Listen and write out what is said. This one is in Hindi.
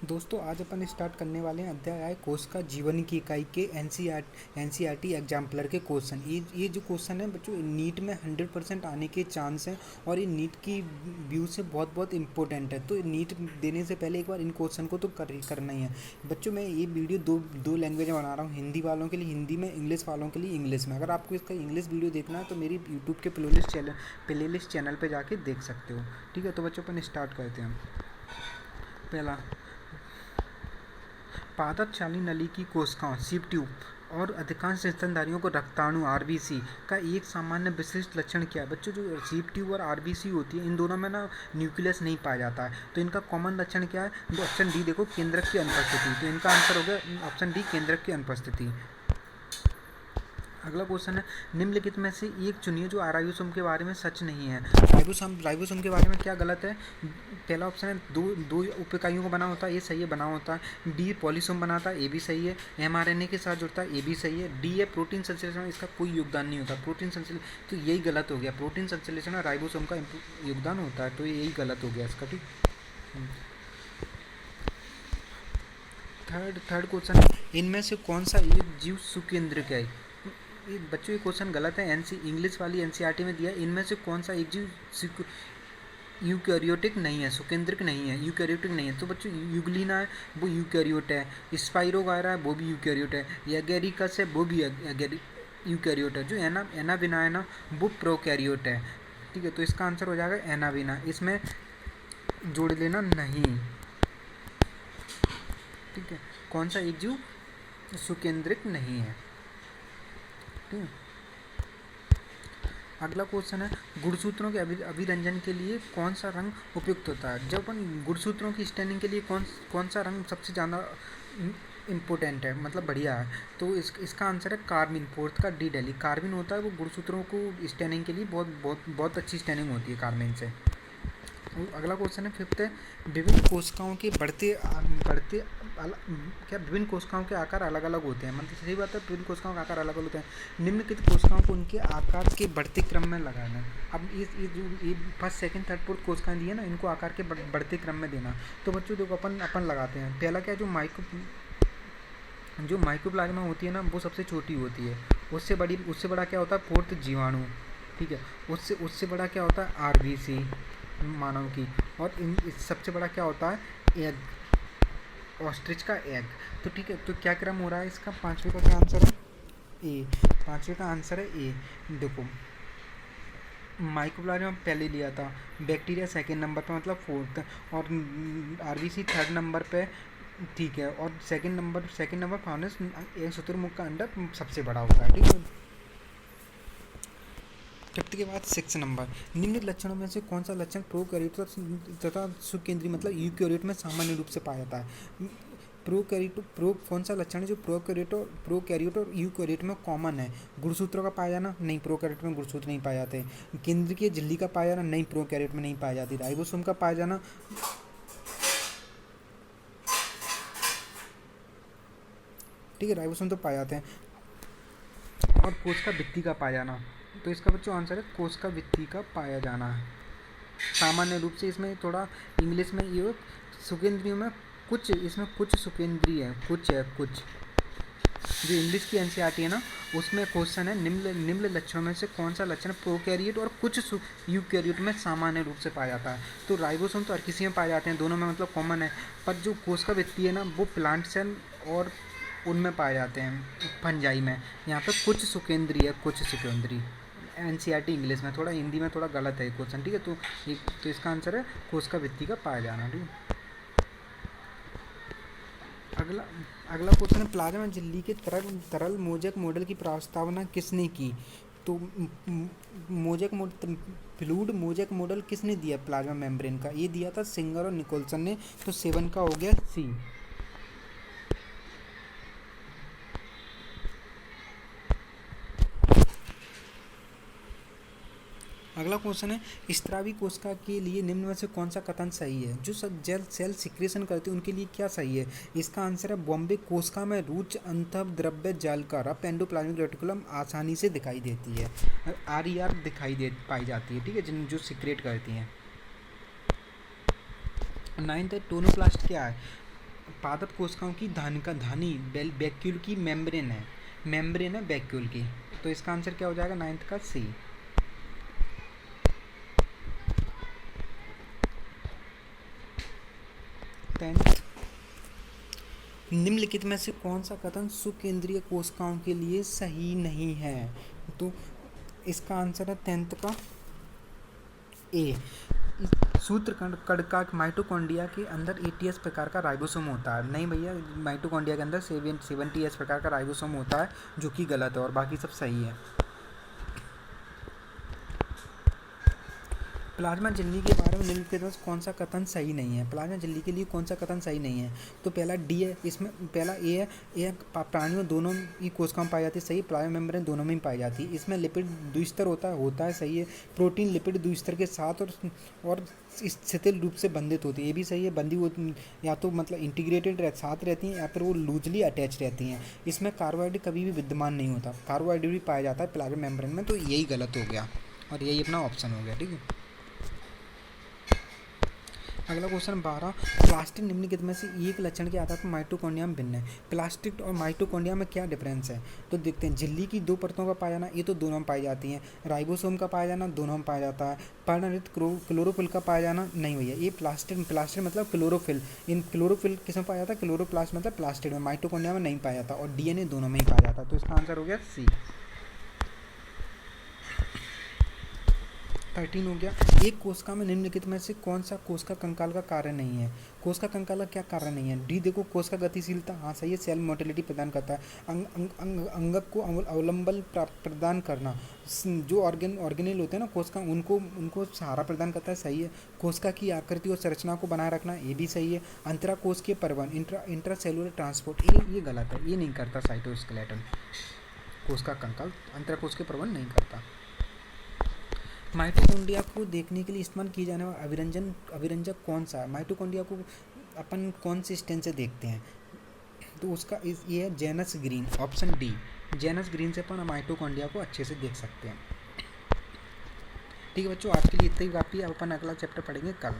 दोस्तों आज अपन स्टार्ट करने वाले हैं अध्याय कोश का जीवन की इकाई के एनसीईआरटी एग्जाम्पलर के क्वेश्चन। ये जो क्वेश्चन है बच्चों नीट में 100% आने के चांस हैं और ये नीट की व्यू से बहुत बहुत इंपॉर्टेंट है। तो नीट देने से पहले एक बार इन क्वेश्चन को तो करना ही है बच्चों। मैं ये वीडियो दो लैंग्वेज में बना रहा हूँ, हिंदी वालों के लिए हिंदी में, इंग्लिश वालों के लिए इंग्लिश में। अगर आपको इसका इंग्लिश वीडियो देखना है तो मेरी यूट्यूब के प्लेलिस्ट चैनल पर जाके देख सकते हो। ठीक है, तो बच्चों अपन स्टार्ट करते हैं। पहला, पादचाली नली की कोशिकाओं सीप ट्यूब और अधिकांश स्तनधारियों को रक्ताणु आरबीसी का एक सामान्य विशिष्ट लक्षण क्या है? बच्चों जो सीप ट्यूब और आरबीसी होती है इन दोनों में ना न्यूक्लियस नहीं पाया जाता है, तो इनका कॉमन लक्षण क्या है? तो ऑप्शन डी देखो, केंद्रक की अनुपस्थिति। तो इनका आंसर हो गया ऑप्शन डी, केंद्रक की अनुपस्थिति। अगला क्वेश्चन है, निम्नलिखित में से एक चुनिए जो राइबोसोम के बारे में सच नहीं है। राइबोसोम के बारे में क्या गलत है? पहला ऑप्शन है दो उप इकाइयों को बना होता है, ये सही है, बना होता है। डी पॉलीसोम बनाता है, ये भी सही है। एमआरएनए के साथ जुड़ता है, ये भी सही है। डी है प्रोटीन संश्लेषण में इसका कोई योगदान नहीं होता, प्रोटीन संश्लेषण, तो यही गलत हो गया। प्रोटीन संश्लेषण में राइबोसोम का योगदान होता है, तो यही गलत हो गया इसका। ठीक, थर्ड क्वेश्चन है, इनमें से कौन सा एक जीव सुकेंद्रिक है? बच्चों ये क्वेश्चन गलत है, इंग्लिश वाली एनसीईआरटी में दिया है। इनमें से कौन सा एक जीव यूकैरियोटिक नहीं है, सुकेंद्रिक नहीं है, यूकैरियोटिक नहीं है? तो बच्चों यूग्लिना है, वो यूकैरियोट है। स्पाइरोगायरा है, वो भी यूकैरियोट है। एगेरिकस है, वो भी यूकैरियोट है। जो एनाविना है ना, वो प्रोकैरियोट है। ठीक है, तो इसका आंसर हो जाएगा एनाविना, इसमें जोड़ लेना नहीं। ठीक है, कौन सा एक जीव सुकेंद्रिक नहीं है? अगला क्वेश्चन है, गुणसूत्रों के अभिरंजन के लिए कौन सा रंग उपयुक्त होता है? जब अपन गुणसूत्रों की स्टैनिंग के लिए कौन सा रंग सबसे ज़्यादा इम्पोर्टेंट है, मतलब बढ़िया है? तो इसका आंसर है कार्बिन, फोर्थ का डी दिल्ली। कार्बिन होता है वो गुणसूत्रों को स्टैनिंग के लिए बहुत अच्छी स्टैनिंग होती है कार्बिन से। अगला क्वेश्चन है, फिफ्थ है, विभिन्न कोशिकाओं के विभिन्न कोशिकाओं के आकार अलग अलग होते हैं। मतलब सही बात है, विभिन्न कोशिकाओं के आकार अलग अलग होते हैं। निम्नलिखित कोशिकाओं को उनके आकार के बढ़ते क्रम में लगाना। अब ये जो फर्स्ट सेकंड थर्ड फोर्थ कोशिकाएं दी है ना, इनको आकार के बढ़ते क्रम में देना। तो बच्चों देखो अपन लगाते हैं। पहला क्या है, जो माइक्रोप्लाज्मा होती है ना, वो सबसे छोटी होती है। उससे बड़ा क्या होता है? फोर्थ जीवाणु। ठीक है, उससे बड़ा क्या होता है? आरबीसी मानव की। और सबसे बड़ा क्या होता है? एग, ऑस्ट्रिच का एग। तो ठीक है, तो क्या क्रम हो रहा है इसका? पांचवे का क्या आंसर है? ए। पांचवे का आंसर है ए। देखो, माइक्रोप्लाज्मा पहले लिया था, बैक्टीरिया सेकंड नंबर पे मतलब फोर्थ, और आरबीसी थर्ड नंबर पे। ठीक है, और सेकंड नंबर फाउनस एक शुतुरमुर्ग का अंडा सबसे बड़ा होता है। ठीक है, फिफ्थ के बाद 6 नंबर, निम्नलिखित लक्षणों में से कौन सा लक्षण प्रोकैरियोट तथा सुकेंद्रीय मतलब यूकैरियोट में सामान्य रूप से पाया जाता है? कौन सा लक्षण है जो प्रोकैरियोट और यूकैरियोट में कॉमन है? गुणसूत्रों का पाया जाना? नहीं, प्रोकैरियोट में गुणसूत्र नहीं पाए जाते। केंद्रीय झिल्ली का पाया जाना? नहीं, प्रोकैरियोट में नहीं पाया जाती। राइबोसोम का पाया जाना? ठीक है, राइबोसोम तो पाए जाते हैं। और कोशिका भित्ति का पाया जाना, तो इसका बच्चों आंसर है कोशिका भित्ति का पाया जाना है सामान्य रूप से। इसमें थोड़ा इंग्लिश में ये सुकेंद्रियों में कुछ सुकेंद्रीय है, कुछ जो इंग्लिश की एनसीईआरटी है ना, उसमें क्वेश्चन है, निम्न लक्षणों में से कौन सा लक्षण प्रोकैरियोट और कुछ यूकैरियोट में सामान्य रूप से पाया जाता है? तो राइबोसोम तो हर किसी में पाए जाते हैं, दोनों में मतलब कॉमन है। पर जो कोशिका भित्ति है ना, वो प्लांट सेल और उनमें पाए जाते हैं, फंजाई में। यहाँ पे कुछ सुकेंद्रीय, कुछ सुकेंद्रीय एनसीईआरटी इंग्लिश में, थोड़ा हिंदी में थोड़ा गलत है क्वेश्चन। ठीक है, तो इसका आंसर है कोशिका भित्ति का पाया जाना। ठीक है, अगला क्वेश्चन है, प्लाज्मा झिल्ली के तरल मोज़ेक मॉडल की प्रस्तावना किसने की? तो फ्लूइड मोज़ेक मॉडल किसने दिया प्लाज्मा मेम्ब्रेन का? ये दिया था सिंगर और निकोलसन ने। तो 7 का हो गया सी। अगला क्वेश्चन है, स्त्रावी कोशिका के लिए निम्न में से कौन सा कथन सही है? जो जेल सेल सिक्रेशन करते हैं उनके लिए क्या सही है? इसका आंसर है बॉम्बे कोशिका में रुच अंतःद्रव्य जालकारा एंडोप्लाज्मिक रेटिकुलम आसानी से दिखाई देती है, आर दिखाई पाई जाती है। ठीक है, जो सिक्रेट करती हैं। 9th है, टोनोप्लास्ट क्या है? पादप कोशिकाओं की धानी वैक्यूल की मेम्ब्रेन है वैक्यूल की। तो इसका आंसर क्या हो जाएगा 9th का सी। निम्नलिखित में से कौन सा कथन सुकेंद्रीय कोशिकाओं के लिए सही नहीं है? तो इसका आंसर है 10th का ए। सूत्रकणिका माइटोकॉन्ड्रिया के अंदर 80s प्रकार का राइबोसोम होता है। नहीं भैया, माइटोकॉन्ड्रिया के अंदर 70s प्रकार का राइबोसोम होता है, जो कि गलत है और बाकी सब सही है। प्लाज्मा झिल्ली के बारे में निम्नलिखित में कौन सा कथन सही नहीं है? प्लाज्मा झिल्ली के लिए कौन सा कथन सही नहीं है? तो पहला डी है, इसमें पहला ए है, प्राणियों दोनों ही कोशिकाओं में पाई जाती है, सही। प्लाज्मा मेम्ब्रेन दोनों में ही पाई जाती है। इसमें लिपिड द्विस्तर होता है, सही है। प्रोटीन लिपिड द्विस्तर के साथ और शिथिल रूप से बंधित होती है, ये भी सही है। बंधी वो या तो मतलब इंटीग्रेटेड साथ रहती हैं या फिर वो लूजली अटैच रहती हैं। इसमें कार्बोहाइड्रेट कभी भी विद्यमान नहीं होता, कार्बोहाइड्रेट भी पाया जाता है प्लाज्मा मेम्ब्रेन में। तो यही गलत हो गया और यही अपना ऑप्शन हो गया, ठीक है। अगला क्वेश्चन 12, प्लास्टिक निम्नलिखित में से एक लक्षण के आधार पर माइटोकॉन्ड्रिया में भिन्न है। प्लास्टिक और माइटोकॉन्ड्रिया में क्या डिफरेंस है? तो देखते हैं। झिल्ली की 2 परतों का पाया जाना, ये तो दोनों में पाई जाती हैं। राइबोसोम का पाया जाना दोनों में पाया जाता है। पर्णरहित क्लोरोफिल का पाया जाना नहीं भैया, ये प्लास्टिक मतलब क्लोरोफिल। इन क्लोरोफिल किस में पाया जाता है? क्लोरोप्लास्ट मतलब प्लास्टिक में। माइटोकॉन्ड्रिया में नहीं पाया जाता और डीएनए दोनों में ही पाया जाता है। तो इसका आंसर हो गया सी। 13 हो गया। एक कोशिका में निम्नलिखित में से कौन सा कोशिका कंकाल का कार्य नहीं है? कोशिका कंकाल का क्या कार्य नहीं है? डी देखो, कोशिका गतिशीलता, हाँ सही है। सेल मोटिलिटी प्रदान करता है। अंगक को अवलंबन प्रदान करना, जो ऑर्गेनेल होते हैं ना कोशिका, उनको सहारा प्रदान करता है, सही है। कोशिका की आकृति और संरचना को बनाए रखना, ये भी सही है। अंतराकोश के परिवहन, इंट्रासेलुलर ट्रांसपोर्ट, ये गलत है, ये नहीं करता साइटोस्केलेटन। कोशिका कंकाल अंतराकोश के परिवहन नहीं करता। माइटोकॉन्ड्रिया को देखने के लिए इस्तेमाल किए जाने वाला अभिरंजक कौन सा है? माइटोकॉन्ड्रिया को अपन कौन से स्टेन से देखते हैं? तो उसका ये है Janus green, option D. Janus green से अपन माइटोकॉन्ड्रिया को अच्छे से देख सकते हैं। ठीक है बच्चों, आज के लिए इतना ही काफ़ी है। अपन अगला चैप्टर पढ़ेंगे कल।